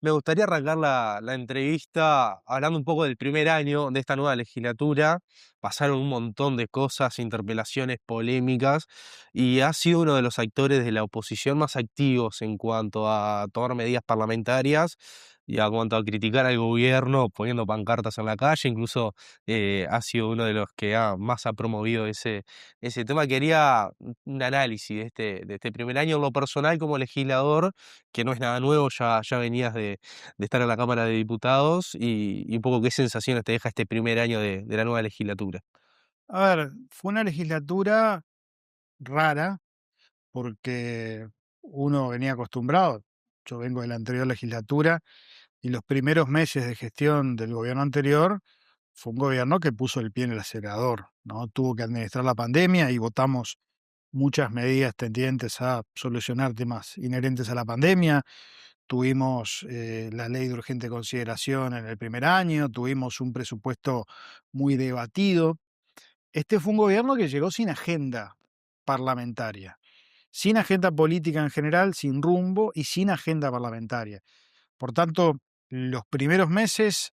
Me gustaría arrancar la entrevista hablando un poco del primer año de esta nueva legislatura. Pasaron un montón de cosas, interpelaciones, polémicas, y ha sido uno de los actores de la oposición más activos en cuanto a tomar medidas parlamentarias y a cuanto a criticar al gobierno, poniendo pancartas en la calle. Incluso ha sido uno de los que más ha promovido ese tema. Quería un análisis de este primer año en lo personal como legislador, que no es nada nuevo, ya venías de estar en la Cámara de Diputados, y un poco qué sensaciones te deja este primer año de la nueva legislatura. A ver, fue una legislatura rara porque uno venía acostumbrado, yo vengo de la anterior legislatura y los primeros meses de gestión del gobierno anterior fue un gobierno que puso el pie en el acelerador, ¿no? Tuvo que administrar la pandemia y votamos muchas medidas tendientes a solucionar temas inherentes a la pandemia. Tuvimos la ley de urgente consideración en el primer año, tuvimos un presupuesto muy debatido. Este fue un gobierno que llegó sin agenda parlamentaria, sin agenda política en general, sin rumbo y sin agenda parlamentaria. Por tanto, los primeros meses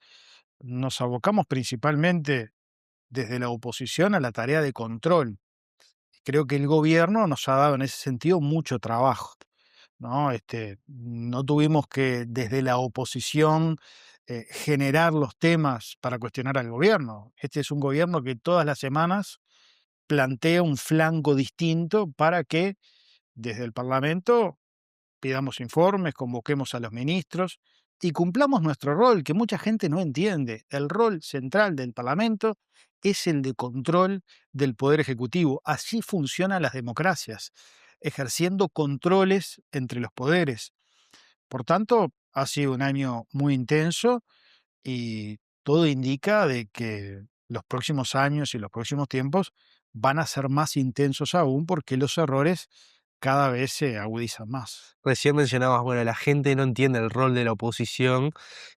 nos abocamos principalmente desde la oposición a la tarea de control. Creo que el gobierno nos ha dado en ese sentido mucho trabajo, ¿no? No tuvimos que desde la oposición generar los temas para cuestionar al gobierno. Este es un gobierno que todas las semanas plantea un flanco distinto para que desde el Parlamento pidamos informes, convoquemos a los ministros y cumplamos nuestro rol, que mucha gente no entiende. El rol central del Parlamento es el de control del Poder Ejecutivo. Así funcionan las democracias, ejerciendo controles entre los poderes. Por tanto, ha sido un año muy intenso y todo indica de que los próximos años y los próximos tiempos van a ser más intensos aún porque los errores cada vez se agudizan más. Recién mencionabas, bueno, la gente no entiende el rol de la oposición,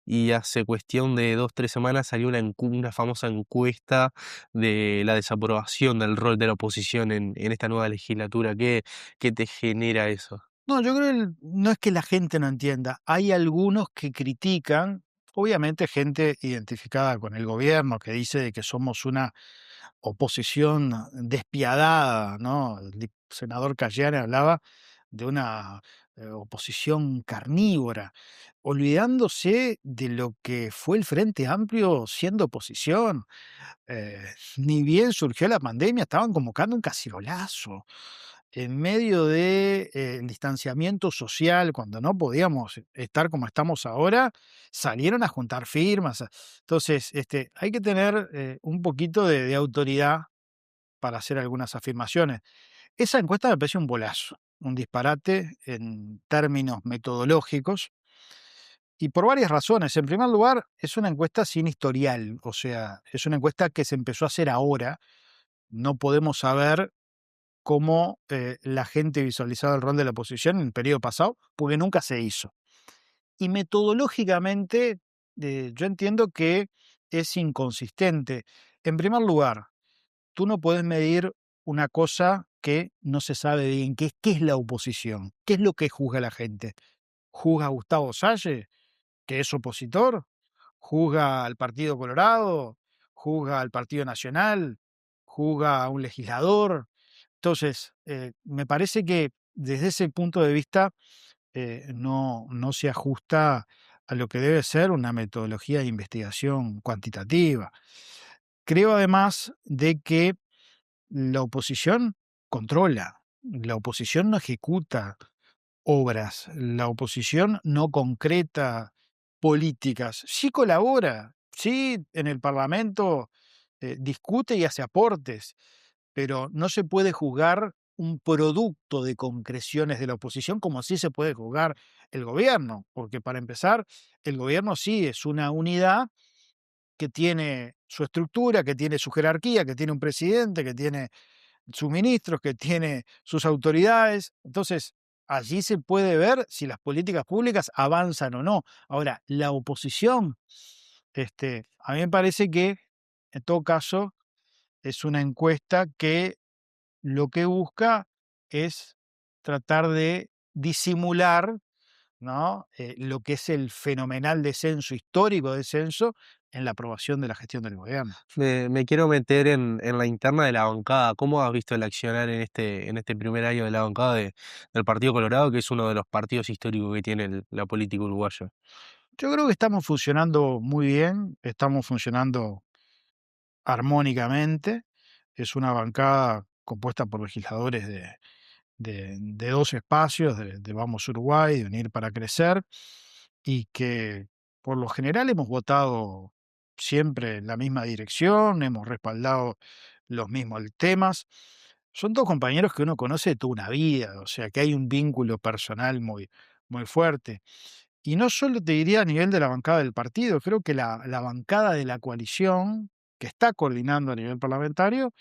y hace cuestión de 2, 3 semanas salió una famosa encuesta de la desaprobación del rol de la oposición en esta nueva legislatura. ¿Qué te genera eso? No, yo creo que no es que la gente no entienda, hay algunos que critican, obviamente gente identificada con el gobierno, que dice de que somos una oposición despiadada, ¿no? Senador Cayane hablaba de una oposición carnívora, olvidándose de lo que fue el Frente Amplio siendo oposición. Ni bien surgió la pandemia, estaban convocando un cacerolazo en medio de el distanciamiento social, cuando no podíamos estar como estamos ahora, salieron a juntar firmas. Entonces, hay que tener un poquito de autoridad para hacer algunas afirmaciones. Esa encuesta me parece un bolazo, un disparate en términos metodológicos y por varias razones. En primer lugar, es una encuesta sin historial, o sea, es una encuesta que se empezó a hacer ahora. No podemos saber cómo la gente visualizaba el rol de la oposición en el periodo pasado, porque nunca se hizo. Y metodológicamente, yo entiendo que es inconsistente. En primer lugar, tú no puedes medir una cosa que no se sabe bien, qué es la oposición, qué es lo que juzga la gente. ¿Juzga a Gustavo Salle, que es opositor? ¿Juzga al Partido Colorado? ¿Juzga al Partido Nacional? ¿Juzga a un legislador? Entonces, me parece que desde ese punto de vista no se ajusta a lo que debe ser una metodología de investigación cuantitativa. Creo además de que la oposición controla, la oposición no ejecuta obras, la oposición no concreta políticas, sí colabora, sí en el Parlamento discute y hace aportes, pero no se puede juzgar un producto de concreciones de la oposición como sí se puede juzgar el gobierno, porque para empezar, el gobierno sí es una unidad que tiene su estructura, que tiene su jerarquía, que tiene un presidente, que tiene sus ministros, que tiene sus autoridades. Entonces, allí se puede ver si las políticas públicas avanzan o no. Ahora, la oposición, a mí me parece que, en todo caso, es una encuesta que lo que busca es tratar de disimular, ¿no? Lo que es el fenomenal descenso, histórico descenso, en la aprobación de la gestión del gobierno. Me quiero meter en la interna de la bancada. ¿Cómo has visto el accionar en este primer año de la bancada del Partido Colorado, que es uno de los partidos históricos que tiene la política uruguaya? Yo creo que estamos funcionando muy bien, estamos funcionando armónicamente. Es una bancada compuesta por legisladores de dos espacios, de Vamos Uruguay, de Unir para Crecer, y que por lo general hemos votado siempre en la misma dirección, hemos respaldado los mismos temas. Son dos compañeros que uno conoce de toda una vida, o sea que hay un vínculo personal muy, muy fuerte. Y no solo te diría a nivel de la bancada del partido, creo que la bancada de la coalición, que está coordinando a nivel parlamentario,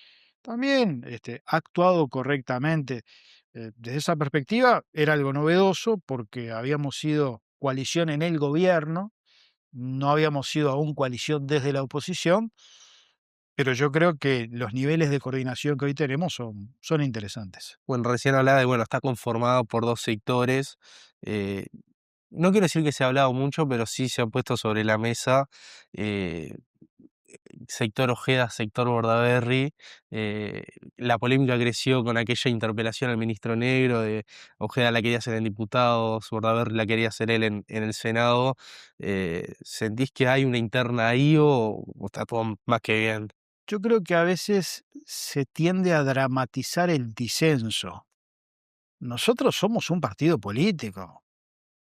también ha actuado correctamente. Desde esa perspectiva era algo novedoso porque habíamos sido coalición en el gobierno, no habíamos sido aún coalición desde la oposición, pero yo creo que los niveles de coordinación que hoy tenemos son interesantes. Bueno, recién hablaba de, bueno, está conformado por dos sectores. eh, no quiero decir que se ha hablado mucho, pero sí se han puesto sobre la mesa eh, sector Ojeda, sector Bordaberry. eh, la polémica creció con aquella interpelación al ministro Negro, de Ojeda la quería hacer en diputados, Bordaberry la quería hacer él en el Senado. ¿Sentís que hay una interna ahí o está todo más que bien? Yo creo que a veces se tiende a dramatizar el disenso. Nosotros somos un partido político,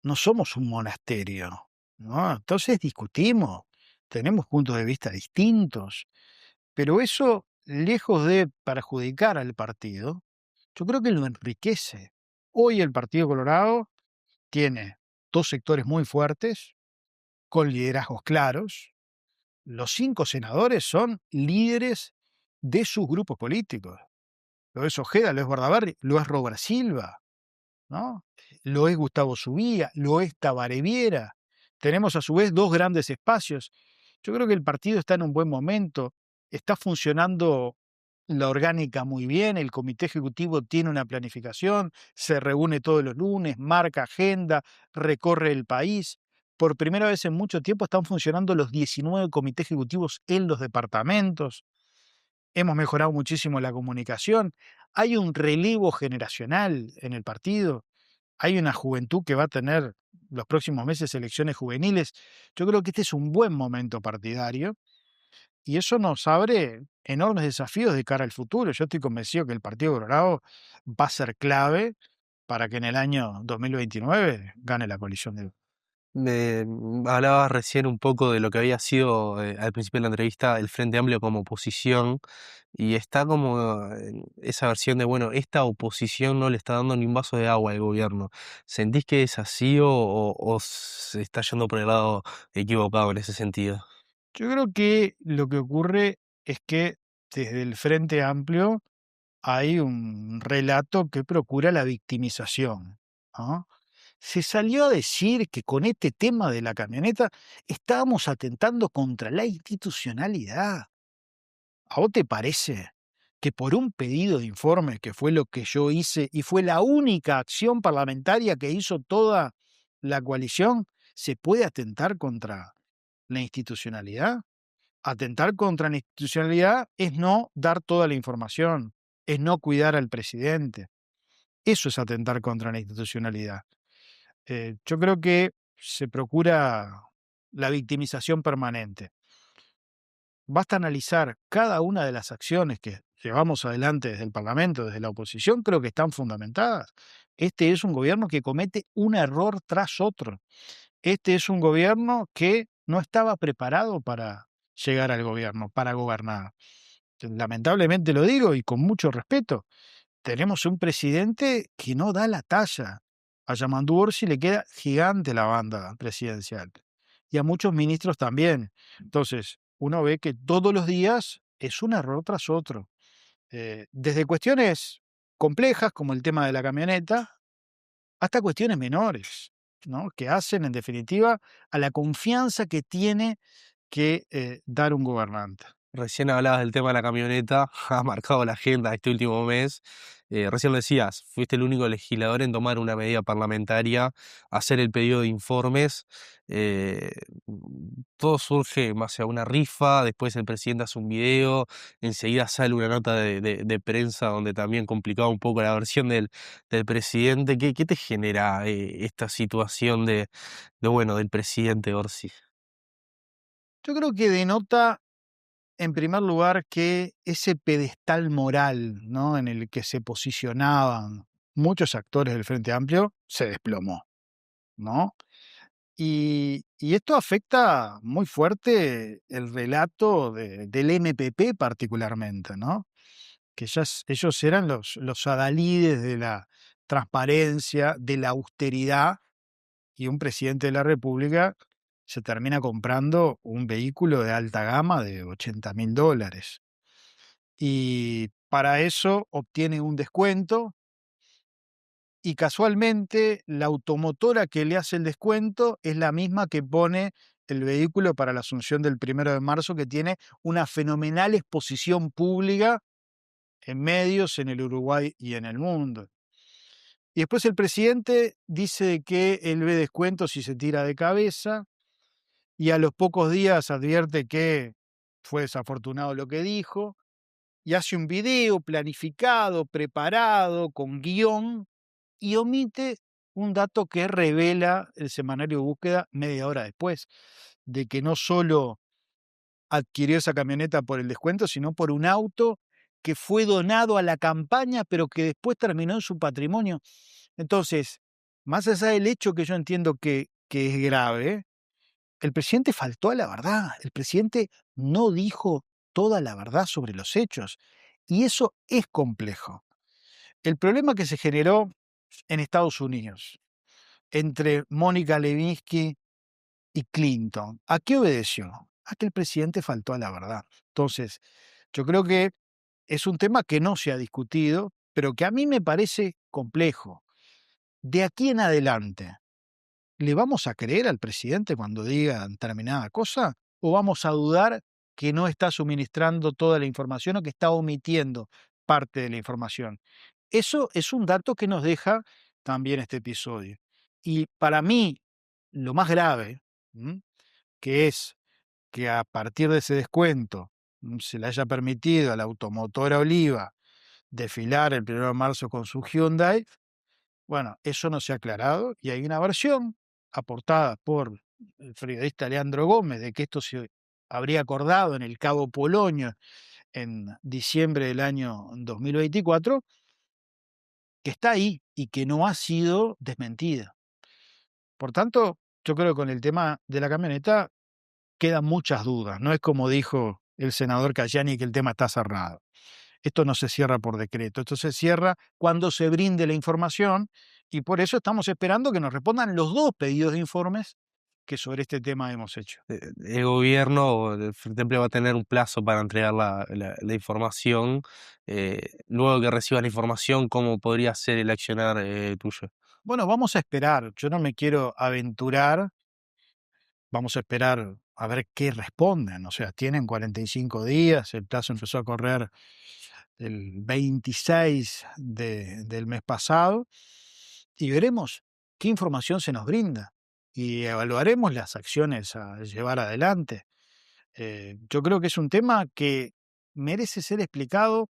no somos un monasterio, ¿no? Entonces discutimos, tenemos puntos de vista distintos, pero eso, lejos de perjudicar al partido, yo creo que lo enriquece. Hoy el Partido Colorado tiene dos sectores muy fuertes, con liderazgos claros. Los 5 senadores son líderes de sus grupos políticos. Lo es Ojeda, lo es Bordaberry, lo es Robert Silva, ¿no? Lo es Gustavo Subía, lo es Tabaré Viera. Tenemos a su vez dos grandes espacios. Yo creo que el partido está en un buen momento, está funcionando la orgánica muy bien, el comité ejecutivo tiene una planificación, se reúne todos los lunes, marca agenda, recorre el país. Por primera vez en mucho tiempo están funcionando los 19 comités ejecutivos en los departamentos. Hemos mejorado muchísimo la comunicación. Hay un relevo generacional en el partido. Hay una juventud que va a tener los próximos meses elecciones juveniles. Yo creo que este es un buen momento partidario y eso nos abre enormes desafíos de cara al futuro. Yo estoy convencido que el Partido Colorado va a ser clave para que en el año 2029 gane la coalición de... Hablabas recién un poco de lo que había sido al principio de la entrevista el Frente Amplio como oposición y está como esa versión de, bueno, esta oposición no le está dando ni un vaso de agua al gobierno. ¿Sentís que es así o se está yendo por el lado equivocado en ese sentido? Yo creo que lo que ocurre es que desde el Frente Amplio hay un relato que procura la victimización, ¿no? Se salió a decir que con este tema de la camioneta estábamos atentando contra la institucionalidad. ¿A vos te parece que por un pedido de informe, que fue lo que yo hice y fue la única acción parlamentaria que hizo toda la coalición, se puede atentar contra la institucionalidad? Atentar contra la institucionalidad es no dar toda la información, es no cuidar al presidente. Eso es atentar contra la institucionalidad. Yo creo que se procura la victimización permanente. Basta analizar cada una de las acciones que llevamos adelante desde el Parlamento, desde la oposición, creo que están fundamentadas. Este es un gobierno que comete un error tras otro. Este es un gobierno que no estaba preparado para llegar al gobierno, para gobernar. Lamentablemente lo digo y con mucho respeto, tenemos un presidente que no da la talla. A Yamandu Orsi le queda gigante la banda presidencial y a muchos ministros también. Entonces, uno ve que todos los días es un error tras otro. Desde cuestiones complejas como el tema de la camioneta hasta cuestiones menores, ¿no? Que hacen, en definitiva, a la confianza que tiene que dar un gobernante. Recién hablabas del tema de la camioneta, ha marcado la agenda este último mes. Recién decías, fuiste el único legislador en tomar una medida parlamentaria, hacer el pedido de informes. eh, Todo surge en base a una rifa, después el presidente hace un video, enseguida sale una nota de prensa donde también complicaba un poco la versión del presidente. ¿Qué te genera esta situación bueno, del presidente Orsi? Yo creo que denota, en primer lugar, que ese pedestal moral, ¿no?, en el que se posicionaban muchos actores del Frente Amplio se desplomó, ¿no? Y esto afecta muy fuerte el relato del MPP particularmente, ¿no? Que ellos eran los adalides de la transparencia, de la austeridad, y un presidente de la República se termina comprando un vehículo de alta gama de $80.000. Y para eso obtiene un descuento y casualmente la automotora que le hace el descuento es la misma que pone el vehículo para la Asunción del 1 de marzo, que tiene una fenomenal exposición pública en medios en el Uruguay y en el mundo. Y después el presidente dice que él ve descuentos si se tira de cabeza, y a los pocos días advierte que fue desafortunado lo que dijo, y hace un video planificado, preparado, con guión, y omite un dato que revela el semanario Búsqueda media hora después, de que no solo adquirió esa camioneta por el descuento, sino por un auto que fue donado a la campaña, pero que después terminó en su patrimonio. Entonces, más allá del hecho que yo entiendo que es grave, el presidente faltó a la verdad. El presidente no dijo toda la verdad sobre los hechos. Y eso es complejo. El problema que se generó en Estados Unidos entre Mónica Lewinsky y Clinton, ¿a qué obedeció? A que el presidente faltó a la verdad. Entonces, yo creo que es un tema que no se ha discutido, pero que a mí me parece complejo. De aquí en adelante, ¿le vamos a creer al presidente cuando diga determinada cosa? ¿O vamos a dudar que no está suministrando toda la información o que está omitiendo parte de la información? Eso es un dato que nos deja también este episodio. Y para mí, lo más grave, ¿m?, que es que a partir de ese descuento se le haya permitido a la automotora Oliva desfilar el 1 de marzo con su Hyundai. Bueno, eso no se ha aclarado y hay una versión aportada por el periodista Leandro Gómez de que esto se habría acordado en el Cabo Polonio en diciembre del año 2024, que está ahí y que no ha sido desmentida. Por tanto, yo creo que con el tema de la camioneta quedan muchas dudas. No es como dijo el senador Cayani, que el tema está cerrado. Esto no se cierra por decreto, esto se cierra cuando se brinde la información, y por eso estamos esperando que nos respondan los dos pedidos de informes que sobre este tema hemos hecho. El gobierno o el Frente Amplio va a tener un plazo para entregar la información. Luego que reciba la información, ¿cómo podría ser el accionar tuyo? Bueno, vamos a esperar. Yo no me quiero aventurar. Vamos a esperar a ver qué responden. O sea, tienen 45 días. El plazo empezó a correr el 26 del mes pasado. Y veremos qué información se nos brinda. Y evaluaremos las acciones a llevar adelante. Yo creo que es un tema que merece ser explicado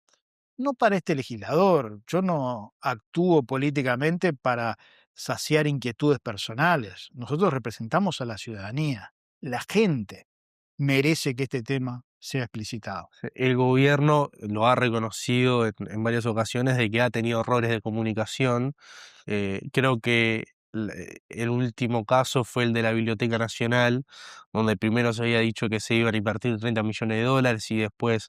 no para este legislador. Yo no actúo políticamente para saciar inquietudes personales. Nosotros representamos a la ciudadanía. La gente merece que este tema sea explicitado. El gobierno lo ha reconocido en varias ocasiones de que ha tenido errores de comunicación. Creo que el último caso fue el de la Biblioteca Nacional, donde primero se había dicho que se iban a invertir 30 millones de dólares y después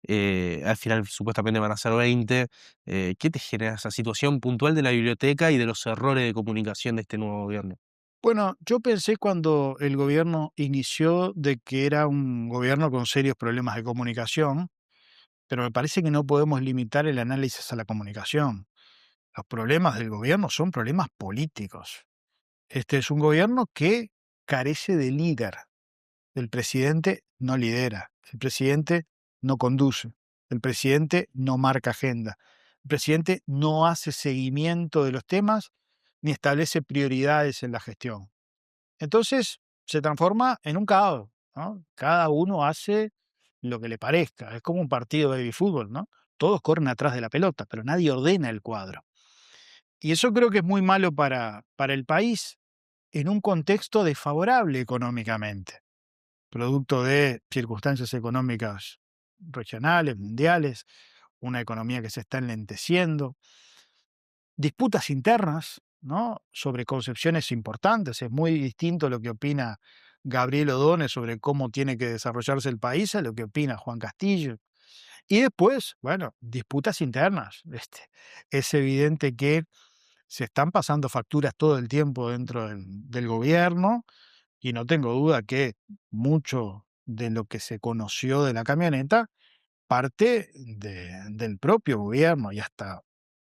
al final supuestamente van a ser 20. ¿Qué te genera esa situación puntual de la biblioteca y de los errores de comunicación de este nuevo gobierno? Bueno, yo pensé cuando el gobierno inició de que era un gobierno con serios problemas de comunicación, pero me parece que no podemos limitar el análisis a la comunicación. Los problemas del gobierno son problemas políticos. Este es un gobierno que carece de líder. El presidente no lidera. El presidente no conduce. El presidente no marca agenda. El presidente no hace seguimiento de los temas ni establece prioridades en la gestión. Entonces se transforma en un caos, ¿no? Cada uno hace lo que le parezca. Es como un partido de fútbol, ¿no? Todos corren atrás de la pelota, pero nadie ordena el cuadro. Y eso creo que es muy malo para el país en un contexto desfavorable económicamente, producto de circunstancias económicas regionales, mundiales, una economía que se está enlenteciendo, disputas internas, ¿no? Sobre concepciones importantes. Es muy distinto lo que opina Gabriel O'Donnell sobre cómo tiene que desarrollarse el país a lo que opina Juan Castillo. Y después, bueno, disputas internas. Es evidente que se están pasando facturas todo el tiempo dentro del gobierno y no tengo duda que mucho de lo que se conoció de la camioneta parte del propio gobierno y hasta,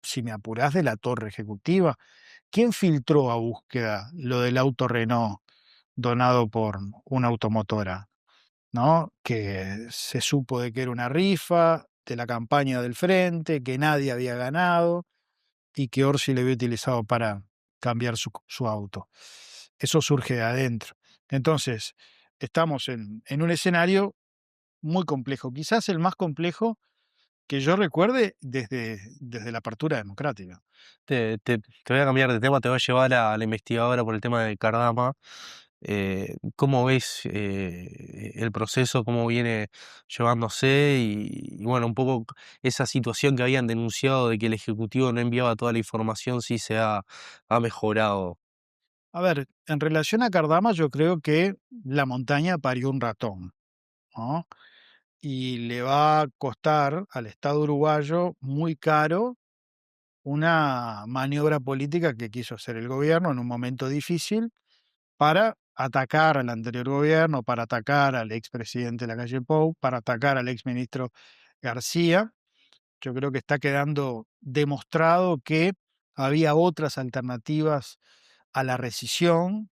si me apurás, de la torre ejecutiva. ¿Quién filtró a búsqueda lo del auto Renault donado por una automotora? ¿No? Que se supo de que era una rifa, de la campaña del frente, que nadie había ganado y que Orsi le había utilizado para cambiar su auto. Eso surge de adentro. Entonces, estamos en un escenario muy complejo, quizás el más complejo que yo recuerde desde la apertura democrática. Te voy a cambiar de tema, te voy a llevar a la investigadora por el tema de Cardama. ¿Cómo ves el proceso, cómo viene llevándose? Y bueno, un poco esa situación que habían denunciado de que el Ejecutivo no enviaba toda la información, sí ha mejorado. A ver, en relación a Cardama, yo creo que la montaña parió un ratón, ¿no? Y le va a costar al Estado uruguayo muy caro una maniobra política que quiso hacer el gobierno en un momento difícil para atacar al anterior gobierno, para atacar al expresidente de la calle Pou, para atacar al exministro García. Yo creo que está quedando demostrado que había otras alternativas a la rescisión,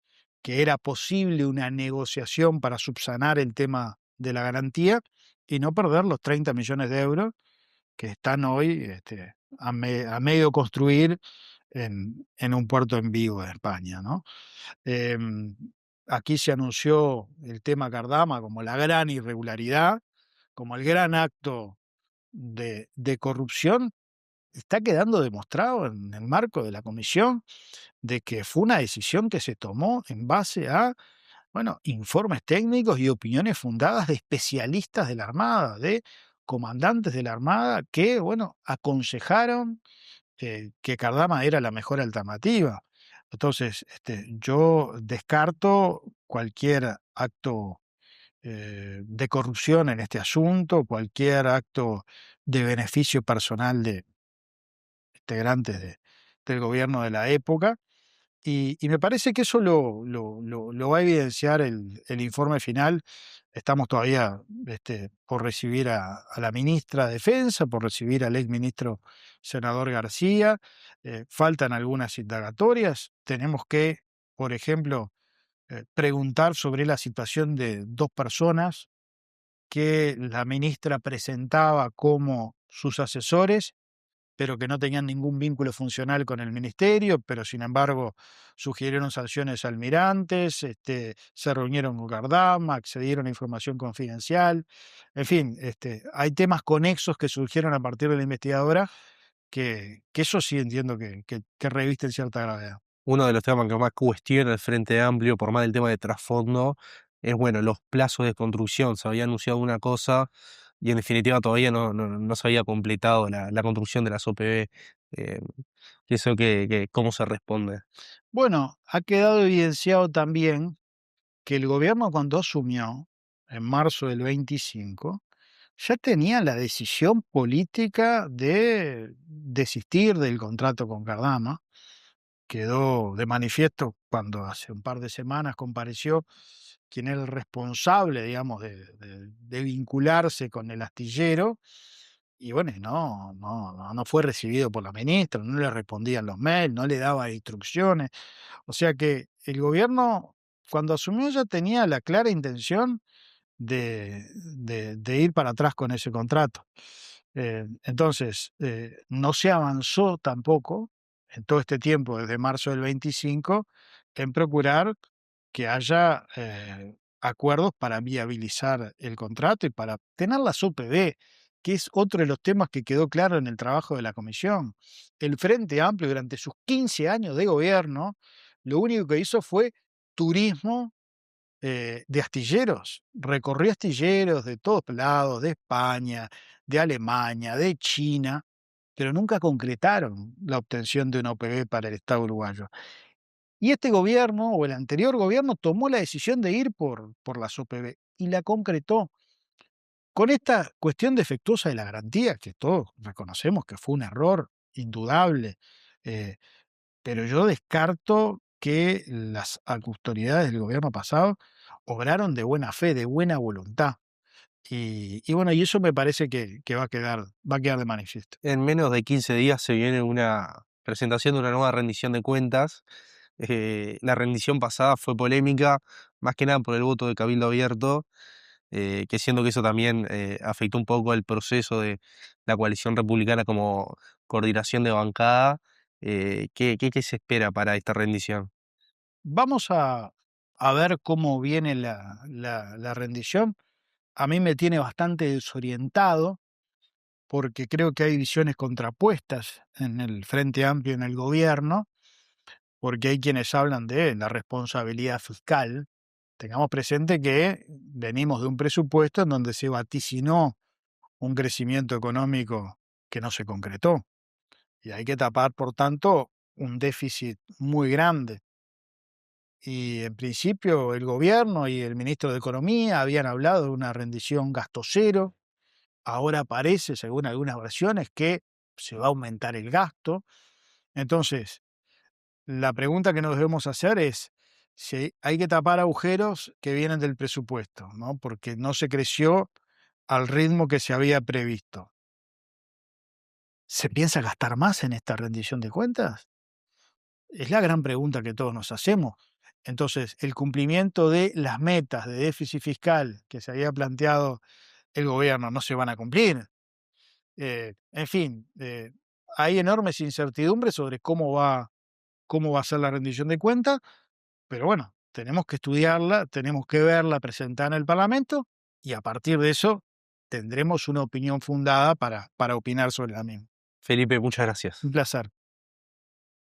que era posible una negociación para subsanar el tema de la garantía y no perder los 30 millones de euros que están hoy a medio construir en un puerto en Vigo de España, ¿no? Em, Aquí se anunció el tema Cardama como la gran irregularidad, como el gran acto de corrupción. Está quedando demostrado en el marco de la comisión de que fue una decisión que se tomó en base a, bueno, informes técnicos y opiniones fundadas de especialistas de la Armada, de comandantes de la Armada que, bueno, aconsejaron que Cardama era la mejor alternativa. Entonces, yo descarto cualquier acto de corrupción en este asunto, cualquier acto de beneficio personal de integrantes del gobierno de la época. Y me parece que eso lo va a evidenciar el informe final. Estamos todavía por recibir a la ministra de Defensa, por recibir al exministro senador García. Faltan algunas indagatorias. Tenemos que, por ejemplo, preguntar sobre la situación de dos personas que la ministra presentaba como sus asesores pero que no tenían ningún vínculo funcional con el ministerio, pero sin embargo sugirieron sanciones a almirantes, se reunieron con Gardama, accedieron a información confidencial, en fin, hay temas conexos que surgieron a partir de la investigadora que eso sí entiendo que revisten cierta gravedad. Uno de los temas que más cuestiona el Frente Amplio, por más del tema de trasfondo, es bueno, los plazos de construcción. Se había anunciado una cosa y en definitiva todavía no se había completado la construcción de las OPB. Eh, eso ¿cómo se responde? Bueno, ha quedado evidenciado también que el gobierno cuando asumió en marzo del 25 ya tenía la decisión política de desistir del contrato con Cardama. Quedó de manifiesto cuando hace un par de semanas compareció quien era el responsable, digamos, de vincularse con el astillero. Y bueno, no fue recibido por la ministra, no le respondían los mails, no le daba instrucciones. O sea que el gobierno, cuando asumió, ya tenía la clara intención de ir para atrás con ese contrato. Entonces, no se avanzó tampoco en todo este tiempo, desde marzo del 25, en procurar que haya acuerdos para viabilizar el contrato y para tener las OPB, que es otro de los temas que quedó claro en el trabajo de la comisión. El Frente Amplio, durante sus 15 años de gobierno, lo único que hizo fue turismo de astilleros. Recorrió astilleros de todos lados, de España, de Alemania, de China, pero nunca concretaron la obtención de una OPB para el Estado uruguayo. Y este gobierno, o el anterior gobierno, tomó la decisión de ir por las OPB y la concretó. Con esta cuestión defectuosa de la garantía, que todos reconocemos que fue un error indudable, eh, pero yo descarto que las autoridades del gobierno pasado obraron de buena fe, de buena voluntad. Y bueno, y eso me parece que va a quedar de manifiesto. En menos de 15 días se viene una presentación de una nueva rendición de cuentas. La rendición pasada fue polémica, más que nada por el voto de Cabildo Abierto, que siento que eso también afectó un poco el proceso de la coalición republicana como coordinación de bancada. ¿Qué se espera para esta rendición? Vamos a ver cómo viene la rendición. A mí me tiene bastante desorientado porque creo que hay visiones contrapuestas en el Frente Amplio, en el gobierno, porque hay quienes hablan de la responsabilidad fiscal. Tengamos presente que venimos de un presupuesto en donde se vaticinó un crecimiento económico que no se concretó y hay que tapar, por tanto, un déficit muy grande. Y en principio el gobierno y el ministro de Economía habían hablado de una rendición gasto cero. Ahora parece, según algunas versiones, que se va a aumentar el gasto. Entonces, la pregunta que nos debemos hacer es si hay que tapar agujeros que vienen del presupuesto, ¿no? Porque no se creció al ritmo que se había previsto. ¿Se piensa gastar más en esta rendición de cuentas? Es la gran pregunta que todos nos hacemos. Entonces, el cumplimiento de las metas de déficit fiscal que se había planteado el gobierno no se van a cumplir. En fin, hay enormes incertidumbres sobre cómo va a ser la rendición de cuentas, pero bueno, tenemos que estudiarla, tenemos que verla presentada en el Parlamento y a partir de eso tendremos una opinión fundada para opinar sobre la misma. Felipe, muchas Un gracias. placer.